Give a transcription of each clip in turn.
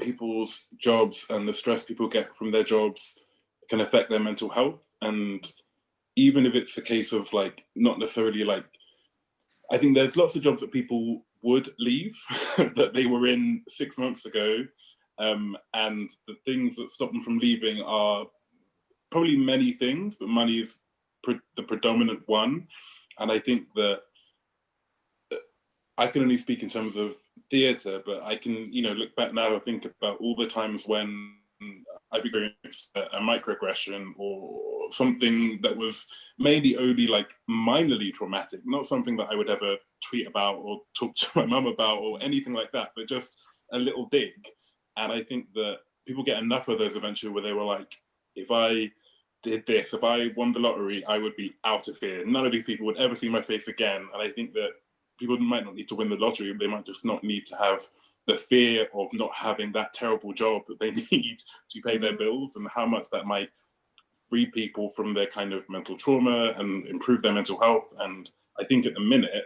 people's jobs and the stress people get from their jobs can affect their mental health. And even if it's a case of like, not necessarily like, I think there's lots of jobs that people would leave that they were in 6 months ago. And the things that stop them from leaving are probably many things, but money is the predominant one. And I think that I can only speak in terms of theatre, but I can, look back now and think about all the times when I've experienced a microaggression or something that was maybe only like minorly traumatic, not something that I would ever tweet about or talk to my mum about or anything like that, but just a little dig. And I think that people get enough of those eventually where they were like, if I did this, if I won the lottery, I would be out of here. None of these people would ever see my face again. And I think that people might not need to win the lottery, they might just not need to have the fear of not having that terrible job that they need to pay their bills, and how much that might free people from their kind of mental trauma and improve their mental health. And I think at the minute,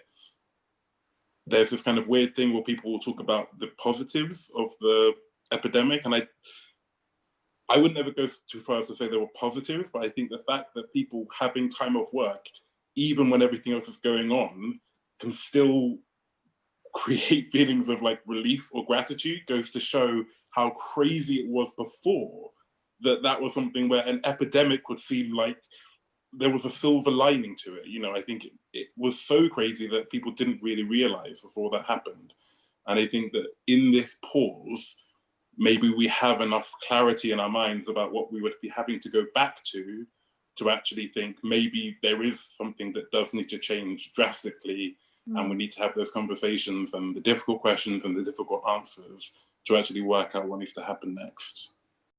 there's this kind of weird thing where people will talk about the positives of the epidemic. And I wouldn't ever go too far as to say there were positives, but I think the fact that people having time off work, even when everything else is going on, can still create feelings of like relief or gratitude goes to show how crazy it was before, that was something where an epidemic would seem like there was a silver lining to it. I think it was so crazy that people didn't really realize before that happened. And I think that in this pause, maybe we have enough clarity in our minds about what we would be having to go back to actually think maybe there is something that does need to change drastically. And we need to have those conversations and the difficult questions and the difficult answers to actually work out what needs to happen next.